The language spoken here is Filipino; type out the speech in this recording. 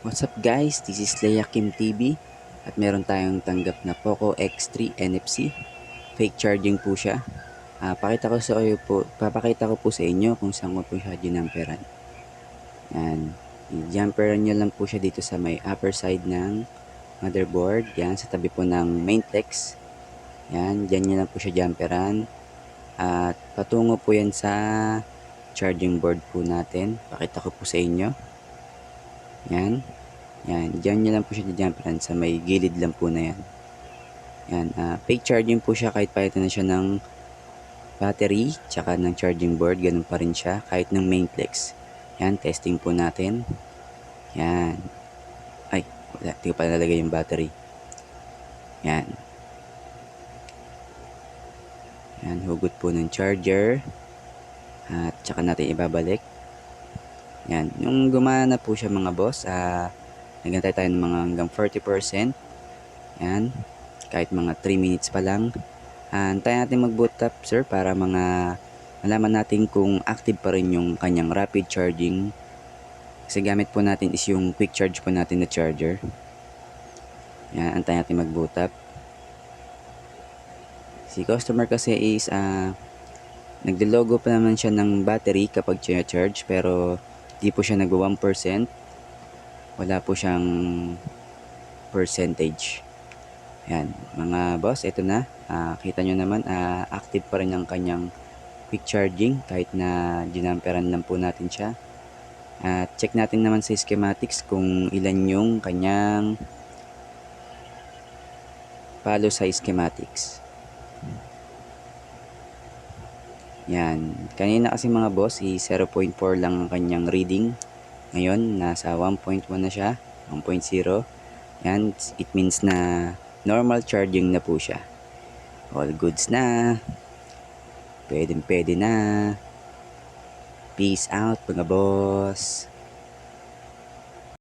What's up guys? This is Leia Kim TV at meron tayong tanggap na Poco X3 NFC. Fake charging po siya. Papakita ko po sa inyo kung saan ko po siya ginamperan. Yan. I-jumperan nyo lang po siya dito sa may upper side ng motherboard. Yan, sa tabi po ng main flex. Yan, dyan nyo lang po siya jumperan. At patungo po yan sa charging board po natin. Pakita ko po sa inyo. Yan. Yan. Diyan nyo lang po siya jumperan sa may gilid lang po na yan. Yan. Fake charging po siya kahit palitan na siya ng battery tsaka ng charging board. Ganun pa rin siya kahit ng main flex. Yan. Testing po natin. Yan. Ay. Wala. Di ko pa nalagay yung battery. Yan. Yan. Hugot po ng charger. At tsaka natin ibabalik. Yan. Yung gumana po siya mga boss. Nagantay tayo ng mga hanggang 40%. Yan. Kahit mga 3 minutes pa lang. Antayin natin mag-boot up sir para malaman natin kung active pa rin yung kanyang rapid charging. Kasi gamit po natin is yung quick charge po natin na charger. Yan. Antayin natin mag-boot up. Si customer kasi is nagde-logo pa naman siya ng battery kapag charge pero di po siya nag 1%. Wala po siyang percentage. Yan, mga boss, ito na. Kita nyo naman, active pa rin ang kanyang quick charging kahit na ginamperan lang po natin siya. At check natin naman sa schematics kung ilan yung kanyang follow sa schematics. Yan, kanina kasi mga boss, 0.4 lang ang kanyang reading. Ngayon, nasa 1.1 na siya, 1.0. Yan, it means na normal charging na po siya. All goods na. Pwede na. Peace out mga boss.